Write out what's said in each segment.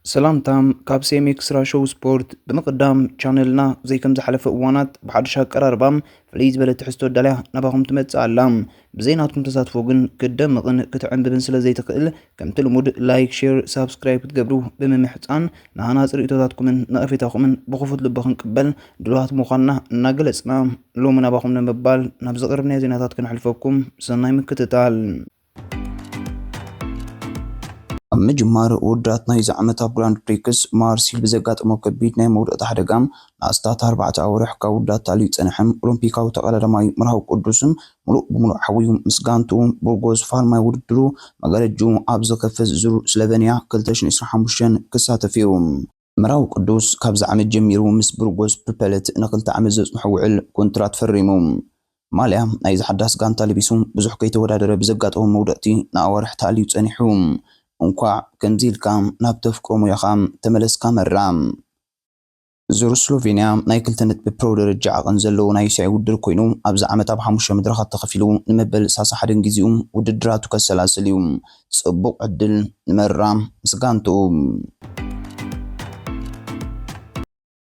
سلامتام كابسيم إكسترا شو سبورت بمقدام channelنا زي كم زحلف أوانات بحدش قراربام فليز بلا تحستو داليه نباهم تمتعلم بزيناتكم تساتفوغن كدمغن كتعن ببنسلة زي تقل كم تلمود لايك شير سابسكرايب تقبروه بممحتان نهانا رئيتاتكم نقفتاكم بخفض لبخن قبل دلوات مخانا ناقلسنا لو من نباهم نمبال نبزقر بني زيناتات كنحلفوكم سناي مكتتال مجمار ودرات نايز عمتا براند بريكس مارسيل بزقات موكبيت ناي مورد حدقام ناستات 4 أورح كودات تاليت سنحم أولمبيكاو تقلد ماي مرهاو قدوسن ملوء بملوء حويهم مسقانتو برغوز فالماي وردلو مقالة جو عبزو كفز زرو سلوفينيا كلتشن إسرحان بوشن كسات فيهم مرهاو قدوس كابز عمد جميرو مس برغوز بربلت نقلت عمزز محوعل كونترات فريموم ماليا نايز حداس قان تالبيسوم بزح كيتو ودادر بزقاتهم مودتي ناورح تاليت سنحوم انقع كنزيل كام نابتف كرومو يخام تملس كامرام زور سلوفينيا نايكل تنت ببرو درجة غنزلو نايسعي ودر كوينو أبزا عمتا بحموشة مدرخات تخفيلو نمبل ساسا حدن جيزيوم وددراتو كالسلاسليوم صبوق عدل نمرام مسقانتو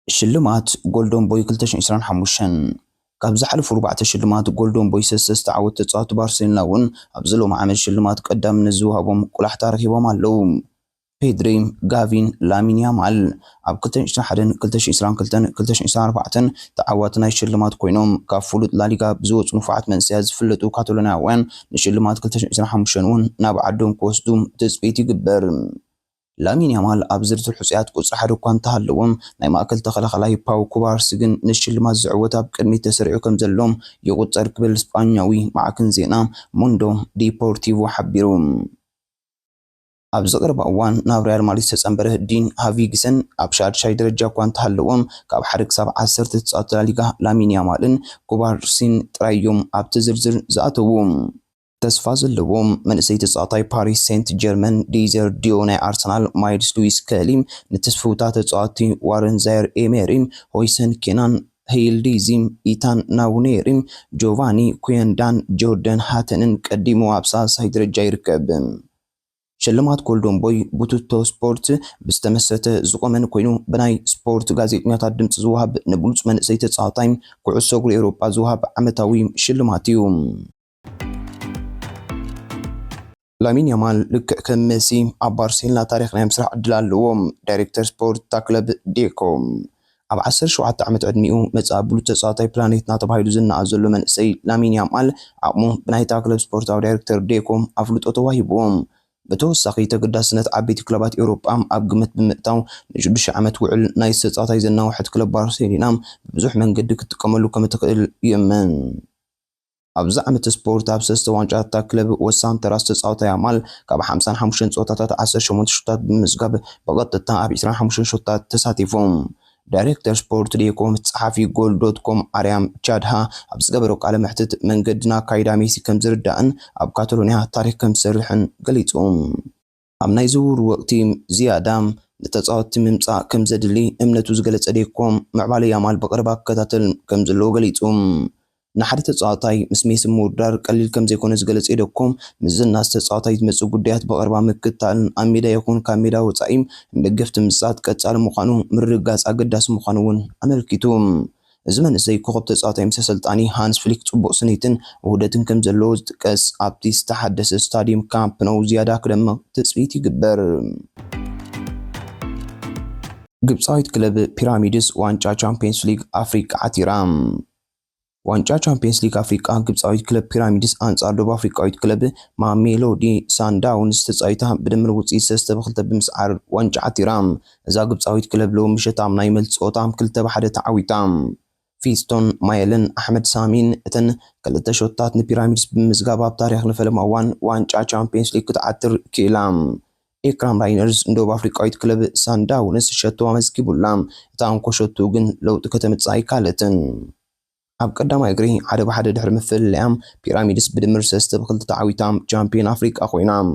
شلمات جولدون بوي كلتشن إسران حموشن كابز حلف 4 شلمات جولدون بوي سسس تعود تتصات بارسلونا ون أبزلو معامل شلمات قدام نزوهابهم كل احتارخيبهم اللوم بيدريم غافين لامين يامال اب كلتن حدن كلتش إسران كلتش إسران 4 تعواتنا شلمات كوينوم كافولت لاليغا بزوج نفعات من سياز فلتو كاتولونا وين نشلمات كلتش إسران حمشنون ناب عدوم كوستوم تسبيتي جبر لامين يامال أبزرت الحسيات قصر حدو كوانتها اللوم نايما أكل تخلخلاي باو كبار سجن نشل ما زعوتا بكلمي تسرعو كم زلوم يغطر كبل اسبانياوي مع كنزينا موندو ديبورتيفو حبيروم أبزقر بأوان ناب ريال ماليس تسنبره الدين هافيجسن أبشاد شاي درجة كوانتها اللوم كاب حرق 7 تسعات لاليغا لامين يامالن كبار سين ترايوم أبتزرزر زاتووم تسفاز اللوم من سيت صاطاي باريس سانت جيرمان ديزر ديوناي أرسنال مايلز لويس كاليم نتسفوتات صاطي وارن زاير إيميريم هويسن كينان هيل ديزيم إيتان ناونيريم جوفاني كويندان جوردن هاتنن قديمو أبساس هيدرجة يركب شلمات كولدون بوي بوتوتو سبورت بستمسته زقمن كوينو بناي سبورت غازيتنيات دمص زوهاب نبلص من سيت صاطايم كعسو أوروبا زوهاب عمتاوي شلماتيوم لامين يامال لك كمسي عبارسيلنا تاريخنا يمسرح عدلالوهم دايركتر سبورت تاكلب ديكوم اب 17 عمت عدميو مصابلو تصاطاي بلانيتنا تبايدو زنا ازلو من سي لامين يامال عقمو بناي تاكلب سبورت او دايركتر ديكوم افلطو تواهيبوم بتوسخي تقداسنت عبيت كلوبات اوروبا اب قمت بمقتاو نجبش عمت وعل ناي تصاطاي زنا واحد كلوب بارسيلنا بزح منقد كتقملو كما تقل يمن أبزع عمت سبورت أبسست وانجات تاكلب وسان تراس تصاوتا يعمل كاب 55 صوتات 18 شوطات بمزقاب بغط التان أب 25 شوطات تساتيفهم دايركتر سبورت ليكم تصحافي جول.com أريام تشادها أبزقابروك على محتت من قدنا كايدا ميسي كم زردان أب كاتالونيا تاريخ كم سرحن قليتهم أم نايزور وقتي زيادام لتصاوت ممصا كم زدلي امنتو زقلت أديكم معبالي يعمل بقربا كتاتل كم زلو قليتهم نحرت تصاطاي مسمي سمودار قليل كم زيكون زغلص يدكم مزنا تصاطاي تمصو غديات بقربا مكتال اميدا يكون كاميدا وصايم ندغفت مسات قصال مخانو مرغاص اقداس مخانون املكيتوم زمن زي كوب تصاطاي مسسلطاني هانس فليك صبو سنيتن وهدتن كم زلو تقس ابتيس تحدث ستاديوم كامب نو زياده كدم تسبيت يغبر ግብጻዊት ክለብ ፒራሚድስ ዋንጫ ቻምፒየንስ ሊግ አፍሪካ አቲራም ዋንጫ ቻምፒየንስ ሊግ አፍሪካ ግብጻዊት ክለብ ፒራሚድስ አንጻር ደቡብ አፍሪካዊት ክለብ ማሜሎዲ ሳንዳውንስ ተጻይታ በድምር ውጽኢት ሰስተበ2 ብምስዓር ዋንጫ አቲራም እዛ ግብጻዊት ክለብ ሎም ምሽታም ናይ መልጾታም 2-1 ተዓዊታም ፊስቶን ማየልን አሕመድ ሳሚን እተን ክልተ ሾታት ንፒራሚድስ ብምዝጋብ ኣብ ታሪኽ ንፈለማዋን ዋንጫ ቻምፒየንስ ሊግ ተዓትር ኪላም ኤክራም ራይነርስ ደቡብ አፍሪካዊት ክለብ ሳንዳውንስ ሸቶ አመስኪቡላም ታንኮ ሸቱ ግን ለውጥ ከተመጻይ ካለትን ኣብ ቀዳማይ እግሪ ሓደ በሓደ ድሕሪ ምፍልላም ፒራሚድስ ብድምር 3-2 ተዓዊታም ቻምፒዮን አፍሪካ ኮይናም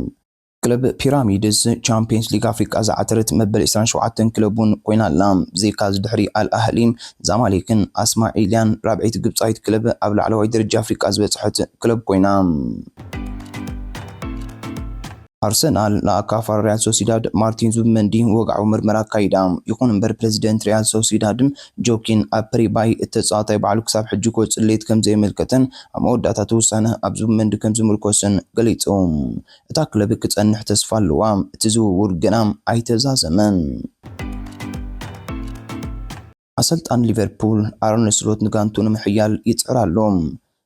ክለብ ፒራሚድስ ቻምፒየንስ ሊግ አፍሪካ ዝዓተረት መበል 27 ክለቡን ኮይናላም ዜካ ዝድሕሪ አልአህሊም ዛማሌክን አስማዒልያን ራብዒት ግብጻዊት ክለብ ኣብ ላዕለዋይ ደረጃ አፍሪካ ዝበጽሐት ክለብ ኮይናም አርሰናል ለአካፋር ሪያል ሶሲዳድ ማርቲን ዙቢሜንዲ ወግዓዊ ምርመራ ካይዳ ይኹን እምበር ፕሬዚደንት ሪያል ሶሲዳድ ጆኪን አፕሪባይ እተጻታይ ባዕሉ ክሳብ ሕጂ ኮጽሌት ከም ዘይመልከተን ኣብ መወዳእታ ተወሳነ ኣብ ዙቢሜንዲ ከም ዝምርኮስን ገሊጾም እታ ክለብ ክጸንሕ ተስፋ ኣለዋ እቲ ዝውውር ገና ኣይተዛዘመን አሰልጣን ሊቨርፑል አርነ ስሎት ንጋንቱ ንምሕያል ይጽራሎም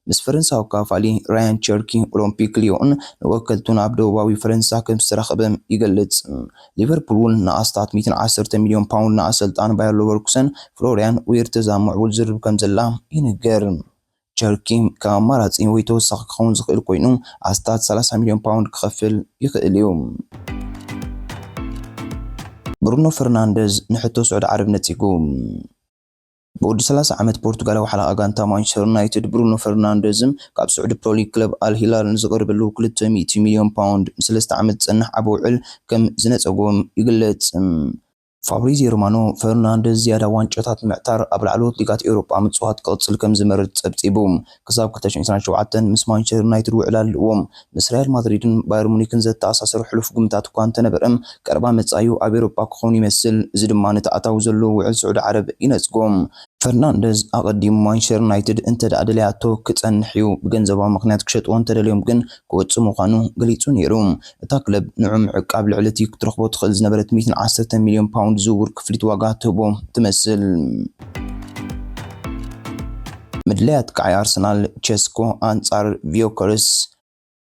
ምስ ፈረንሳዊ ካፋሊ ራያን ቸርኪ ኦሎምፒክ ሊዮን ወከልቱን ኣብ ደቡባዊ ፈረንሳ ከም ዝተረኸበ ይገልጽ ሊቨርፑል ንኣስታት 110 ሚልዮን ፓውንድ ንኣሰልጣን ባየር ሌቨርኩሰን ፍሎሪያን ዊርትዝ ዘማዕውል ዝርብ ከም ዘላ ይንገር ቸርኪ ከኣማራጺ ወይ ተወሳኺ ክኸውን ዝኽእል ኮይኑ ኣስታት 30 ሚልዮን ፓውንድ ክኸፍል ይኽእል እዩ ብሩኖ ፈርናንዴዝ ንሕቶ ስዑድ ዓረብ ነጺጉ በወዲ 30 ዓመት ፖርቱጋላዊ ሓለቓ ጋንታ ማንቸስተር ዩናይትድ ብሩኖ ፈርናንዴዝም ካብ ስዑድ ፕሮሊግ ክለብ አልሂላል ዝቐርበሉ 200 ሚልዮን ፓውንድ ም3 ዓመት ዝጸንሕ ዓብ ውዕል ከም ዝነጸጎም ይግለጽ ፋብሪዚዮ ሮማኖ ፈርናንዴዝ ዝያዳ ዋንጫታት ምዕታር ኣብ ላዕለዎት ሊጋት ኤውሮጳ ምጽዋት ክቕጽል ከም ዝመርጽ ጸብጺቡ ክሳብ 2027 ምስ ማንቸስተር ዩናይትድ ውዕል ኣለዎም ምስ ሪያል ማድሪድን ባየር ሙኒክን ዘተኣሳሰሩ ሕሉፍ ግምታት እኳ እንተነበረም ቀረባ መጻዩ ኣብ ኤውሮጳ ክኸውን ይመስል እዚ ድማ ነቲ ኣታዊ ዘለዎ ውዕል ስዑድ ዓረብ ይነጽጎም ፈርናንዴዝ ኣቐዲሙ ማንቸስተር ዩናይትድ እንተደኣ ደልያቶ ክጸንሕ እዩ ብገንዘባዊ ምኽንያት ክሸጥዎ እንተደልዮም ግን ክወጽእ ምዃኑ ገሊጹ ነይሩ እታ ክለብ ንዑ ምዕቃብ ልዕሊ እቲ ክትረኽቦ ትኽእል ዝነበረት 110 ሚልዮን ፓውንድ ዝውውር ክፍሊት ዋጋ ትህቦ ትመስል ምድለያት ከዓይ ኣርሰናል ቼስኮ ኣንጻር ቪዮከርስ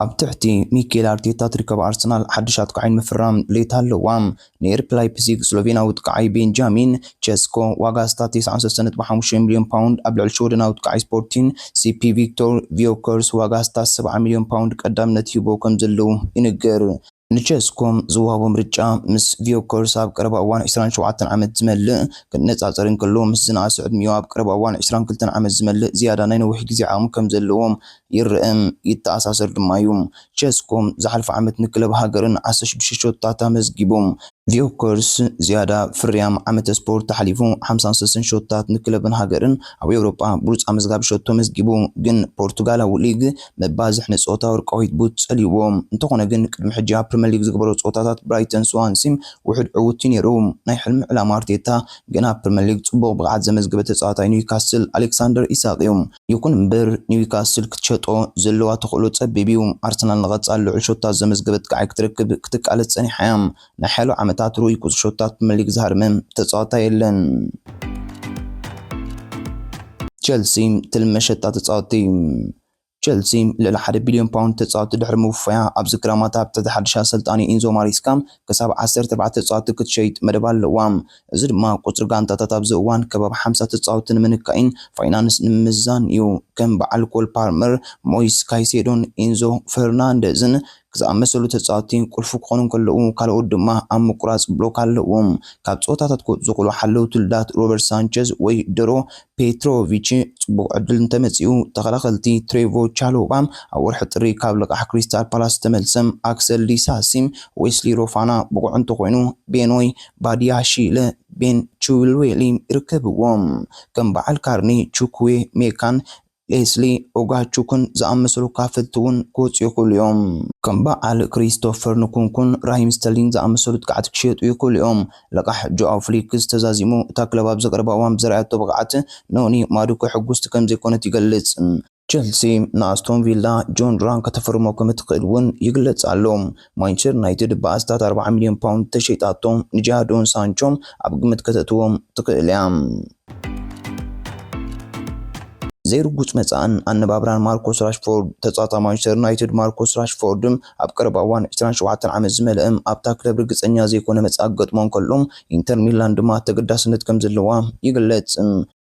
ኣብ ትሕቲ ሚኬል ኣርቴታ ትርከብ ኣርሰናል ሓድሻት ከዓይን ምፍራም ሌታ ኣለዋ ንኤርፕ ላይፕዚግ ስሎቬናዊት ከዓይ ቤንጃሚን ቼስኮ ዋጋ ስታት 93.5 ሚልዮን ፓውንድ ኣብ ልዕሊ ሽወደናዊት ከዓይ ስፖርቲን ሲፒ ቪክቶር ቪዮከርስ ዋጋ ስታት 70 ሚልዮን ፓውንድ ቀዳምነት ሂቦ ከም ዘለው ይንገር ንቼስኮም ዝዋሃቦ ምርጫ ምስ ቪዮከርስ ኣብ ቀረባ እዋን 27 ዓመት ዝመልእ ክነጻጸር እንከሎ ምስ ዝነኣሰ ዕድሚኡ ኣብ ቀረባ እዋን 22 ዓመት ዝመልእ ዝያዳ ናይ ነዊሕ ግዜ ዓቕሚ ከም ዘለዎም ይርአም ይተኣሳሰር ድማ እዩ ቼስኮም ዝሓልፈ ዓመት ንክለብ ሃገርን 16 ሾታት ኣመዝጊቦም ቪዮከርስ ዝያዳ ፍርያም ዓመተ ስፖርት ተሓሊፉ 53 ሾታት ንክለብን ሃገርን ኣብ ኤውሮጳ ብሉጽ ኣመዝጋቢ ሾቶ መዝጊቡ ግን ፖርቱጋላዊ ሊግ መባዝሕ ንጾታ ወርቃዊ ቡት ጸሊቦም እንተኾነ ግን ቅድሚ ሕጂ ኣብ ፕሪምየር ሊግ ዝግበሩ ጾታታት ብራይተን ስዋንሲም ውሕድ ዕውት ነይሩ ናይ ሕልሚ ዕላማ ኣርቴታ ግን ኣብ ፕሪምየር ሊግ ጽቡቕ ብቕዓት ዘመዝገበ ተጻዋታይ ኒውካስል ኣሌክሳንደር ኢሳቅ እዩ ይኹን እምበር ኒውካስል ክትሸጦ ዘለዋ ተኽእሎ ጸቢብ እዩ ኣርሰናል ንቐጻሊ ልዑል ሾታት ዘመዝገበት ከዓይ ክትረክብ ክትቃለጽ ጸኒሓ እያ ናይ ሓያሎ ዓመታት ሩይ ቁጽ ሾታት ፕሪምየር ሊግ ዝሃርመ ተጻዋታይ የለን ቸልሲ ትልመሸጣ ተጻዋቲ ቸልሲ ልዕሊ 1 ቢልዮን ፓውንድ ተጻዋቲ ድሕሪ ምውፋያ ኣብ ዝክራማት ኣብ ትሕቲ ሓድሽ ኣሰልጣኒ ኢንዞ ማሪስካ ክሳብ 14 ተጻዋቲ ክትሸይጥ መደብ ኣለዋ እዚ ድማ ቁጽሪ ጋንታታት ኣብዚ እዋን ከባቢ 50 ተጻዋቲ ንምንካይን ፋይናንስ ንምምዛን እዩ ከም በዓል ኮል ፓልመር ሞይስ ካይሴዶን ኢንዞ ፈርናንዴዝን ክዝኣመሰሉ ተጻዋቲ ቁልፉ ክኾኑ ከለዉ ካልኦት ድማ ኣብ ምቁራጽ ብሎክ ኣለዎም ካብ ጾታታት ዝኽእሉ ሓለውቲ ውልዳት ሮበርት ሳንቸዝ ወይ ደሮ ፔትሮቪች ጽቡቕ ዕድል እንተመጺኡ ተኸላኸልቲ ትሬቮ ቻሎባ ኣብ ወርሒ ጥሪ ካብ ልቓሕ ክሪስታል ፓላስ ተመልሰም ኣክሰል ዲሳሲም ዌስሊ ሮፋና ብቑዕ እንተኾይኑ ቤኖይ ባዲያሺለ ቤን ቹልዌሊ ይርከብዎም ከም በዓል ካርኒ ቹክዌ ሜካን ሌስሊ ኦጋቹኩን ዝኣመሰሉ ካፈልቲ እውን ክወጽኡ ይኽእሉ እዮም ከም በዓል ክሪስቶፈር ንኩንኩን ራሂም ስተርሊንግ ዝኣመሰሉ ትክዓት ክሸጡ ይኽእሉ እዮም ልቓሕ ጆኣው ፍሊክስ ተዛዚሙ እታ ክለብ ኣብ ዘቕረባ እዋን ብዘርኣያቶ ብቕዓት ኖኒ ማዱኮ ሕጉስቲ ከም ዘይኮነት ይገልጽ ቸልሲ ንኣስቶን ቪላ ጆን ዱራን ከተፈርሞ ከም እትኽእል እውን ይግለጽ ኣሎ ማንቸስተር ዩናይትድ ብኣስታት 40 ሚልዮን ፓውንድ ተሸይጣቶም ንጃዶን ሳንቾም ኣብ ግምት ከተትዎም ትኽእል እያ ዘይርጉጽ መጻእን ኣነባብራን ማርኮስ ራሽፎርድ ተጻዋታ ማንቸስተር ዩናይትድ ማርኮስ ራሽፎርድ ኣብ ቀረባ እዋን 27 ዓመት ዝመልእም ኣብታ ክለብ ርግጸኛ ዘይኮነ መጻእ ገጥሞን ከሎም ኢንተር ሚላን ድማ ተገዳስነት ከም ዘለዋ ይግለጽ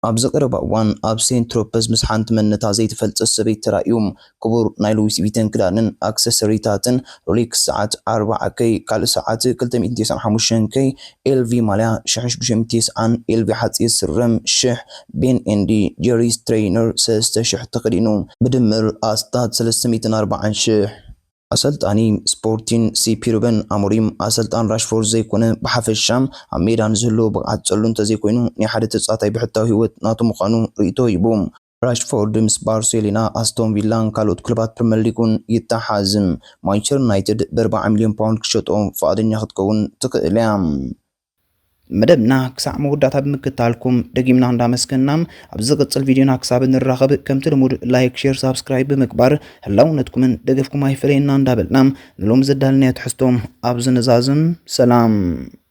ኣብ ዘቐረባ እዋን ኣብ ሴንት ትሮፐስ ምስ ሓንቲ መንነታ ዘይተፈልጸ ሰበይቲ ተራእዩ ክቡር ናይ ሉዊስ ቪተን ክዳንን ኣክሰሰሪታትን ሮሌክስ ሰዓት 40K ካልእ ሰዓት 295K ኤልቪ ማልያ 1690 ኤልቪ ሓጺር ስረም 1000 ቤን ኤንዲ ጀሪስ ትሬይነር 3000 ተኸዲኑ ብድምር ኣስታት 340,000 ኣሰልጣኒ ስፖርቲን ሲፒ ሩበን ኣሞሪም ኣሰልጣን ራሽፎርድ ዘይኮነ ብሓፈሻም ኣብ ሜዳን ዘሎ ብቕዓት ጸሉ እንተዘይኮይኑ ናይ ሓደ ተጻዋታይ ብሕታዊ ህይወት ናቱ ምዃኑ ርእይቶ ይቡ ራሽፎርድ ምስ ባርሴሎና ኣስቶን ቪላን ካልኦት ክለባት ፕሪምየር ሊጉን ይተሓዝም ማንቸስተር ዩናይትድ ብ40 ሚልዮን ፓውንድ ክሸጦም ፈቃደኛ ክትከውን ትኽእል እያ መደብና ክሳዕ መወዳእታ ብምክትታልኩም ደጊምና እንዳመስገንና ኣብ ዝቅጽል ቪድዮና ክሳብ እንራኸብ ከምቲ ልሙድ ላይክ ሼር ሳብስክራይብ ብምግባር ህላውነትኩምን ደገፍኩም ኣይፈለየና እንዳበልና ንሎም ዘዳልናዮ ትሕዝቶም ኣብ ዝነዛዝም ሰላም